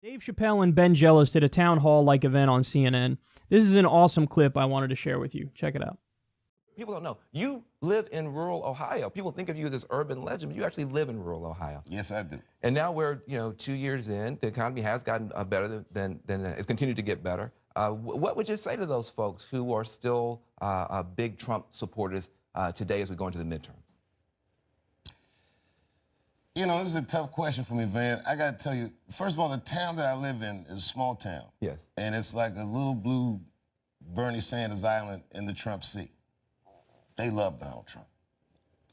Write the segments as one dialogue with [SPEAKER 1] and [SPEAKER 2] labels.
[SPEAKER 1] Dave Chappelle and Ben Jealous did a town hall-like event on CNN. This is an awesome clip I wanted to share with you. Check it out.
[SPEAKER 2] People don't know. You live in rural Ohio. People think of you as this urban legend, but you actually live in rural Ohio.
[SPEAKER 3] Yes, I do.
[SPEAKER 2] And now we're, 2 years in. The economy has gotten better than it's continued to get better. What would you say to those folks who are still big Trump supporters today as we go into the midterms?
[SPEAKER 3] This is a tough question for me, Van. I got to tell you, first of all, the town that I live in is a small town.
[SPEAKER 2] Yes.
[SPEAKER 3] And it's like a little blue Bernie Sanders island in the Trump Sea. They love Donald Trump.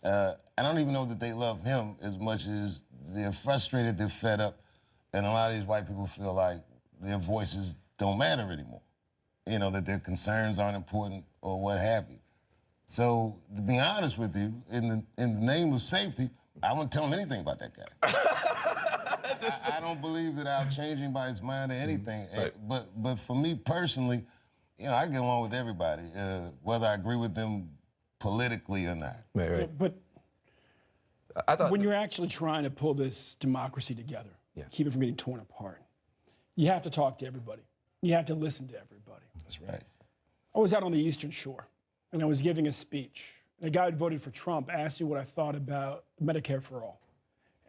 [SPEAKER 3] I don't even know that they love him as much as they're frustrated, they're fed up, and a lot of these white people feel like their voices don't matter anymore. That their concerns aren't important or what have you. So, to be honest with you, in the name of safety, I wouldn't tell him anything about that guy. I don't believe that I'll change him by his mind or anything.
[SPEAKER 2] Right.
[SPEAKER 3] But for me personally, I get along with everybody, whether I agree with them politically or not.
[SPEAKER 2] Right.
[SPEAKER 4] But
[SPEAKER 2] I thought
[SPEAKER 4] when you're actually trying to pull this democracy together, keep it from getting torn apart, you have to talk to everybody. You have to listen to everybody.
[SPEAKER 3] That's right.
[SPEAKER 4] I was out on the Eastern Shore, and I was giving a speech. And a guy who voted for Trump asked me what I thought about Medicare for all.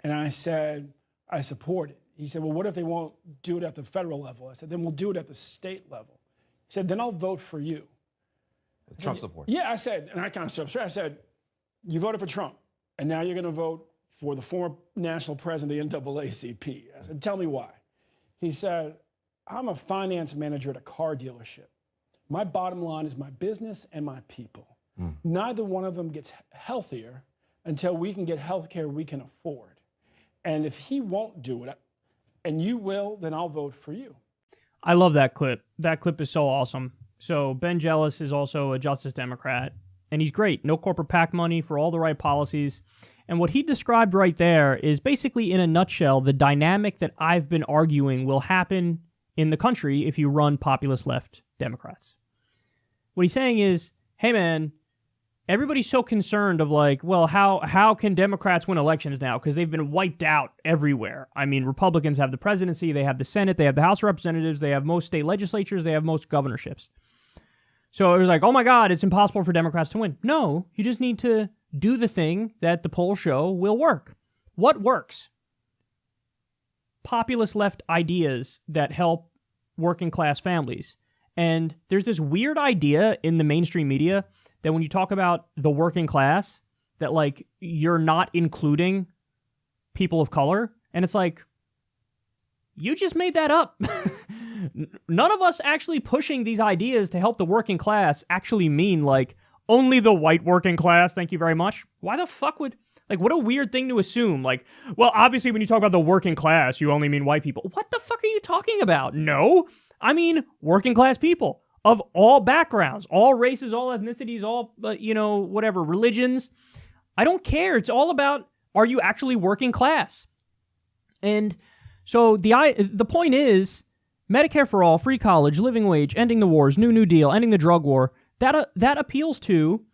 [SPEAKER 4] And I said, I support it. He said, well, what if they won't do it at the federal level? I said, then we'll do it at the state level. He said, then I'll vote for you.
[SPEAKER 2] Trump support.
[SPEAKER 4] Yeah, I said, and I kind of stood up straight. I said, you voted for Trump, and now you're going to vote for the former national president of the NAACP. I said, tell me why. He said, I'm a finance manager at a car dealership. My bottom line is my business and my people. Neither one of them gets healthier until we can get health care we can afford. And if he won't do it, and you will, then I'll vote for you.
[SPEAKER 1] I love that clip. That clip is so awesome. So Ben Jealous is also a Justice Democrat, and he's great. No corporate PAC money for all the right policies. And what he described right there is basically, in a nutshell, the dynamic that I've been arguing will happen in the country if you run populist left Democrats. What he's saying is, hey man, everybody's so concerned of like, well, how can Democrats win elections now? Because they've been wiped out everywhere. I mean, Republicans have the presidency, they have the Senate, they have the House of Representatives, they have most state legislatures, they have most governorships. So it was like, oh my God, it's impossible for Democrats to win. No, you just need to do the thing that the polls show will work. What works? Populist left ideas that help working class families. And there's this weird idea in the mainstream media that when you talk about the working class, that like you're not including people of color. And it's like, you just made that up. None of us actually pushing these ideas to help the working class actually mean like only the white working class. Thank you very much. Why the fuck would, like, what a weird thing to assume. Like, well, obviously when you talk about the working class, you only mean white people. What the fuck are you talking about? No, I mean working class people of all backgrounds, all races, all ethnicities, all, whatever, religions. I don't care. It's all about, are you actually working class? And so the point is, Medicare for all, free college, living wage, ending the wars, New Deal, ending the drug war, that appeals to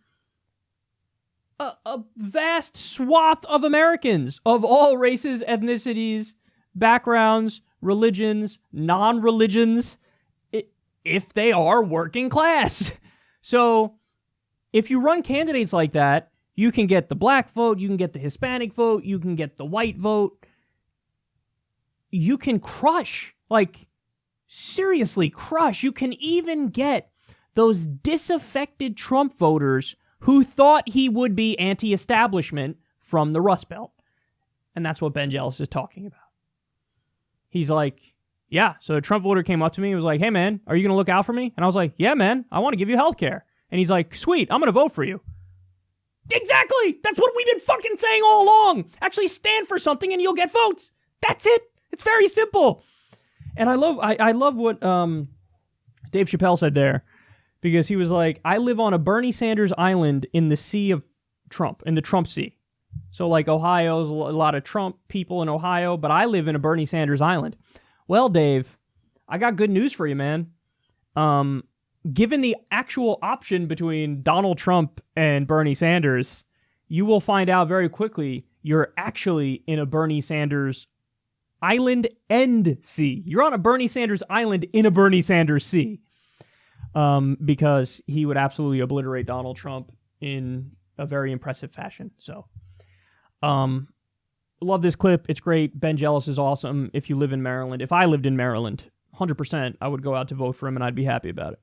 [SPEAKER 1] a vast swath of Americans of all races, ethnicities, backgrounds, religions, non-religions, if they are working class. So if you run candidates like that, you can get the black vote, you can get the Hispanic vote, you can get the white vote. You can crush, like, seriously crush. You can even get those disaffected Trump voters who thought he would be anti-establishment from the Rust Belt. And that's what Ben Jealous is talking about. He's like, yeah, so a Trump voter came up to me and was like, hey man, are you going to look out for me? And I was like, yeah man, I want to give you health care. And he's like, sweet, I'm going to vote for you. Exactly! That's what we've been fucking saying all along. Actually stand for something and you'll get votes. That's it. It's very simple. And I love what Dave Chappelle said there, because he was like, I live on a Bernie Sanders island in the sea of Trump, in the Trump Sea. So like Ohio's a lot of Trump people in Ohio, but I live in a Bernie Sanders island. Well, Dave, I got good news for you, man. Given the actual option between Donald Trump and Bernie Sanders, you will find out very quickly you're actually in a Bernie Sanders island and sea. You're on a Bernie Sanders island in a Bernie Sanders sea. Because he would absolutely obliterate Donald Trump in a very impressive fashion. So, love this clip. It's great. Ben Jealous is awesome. If you live in Maryland, if I lived in Maryland, 100%, I would go out to vote for him and I'd be happy about it.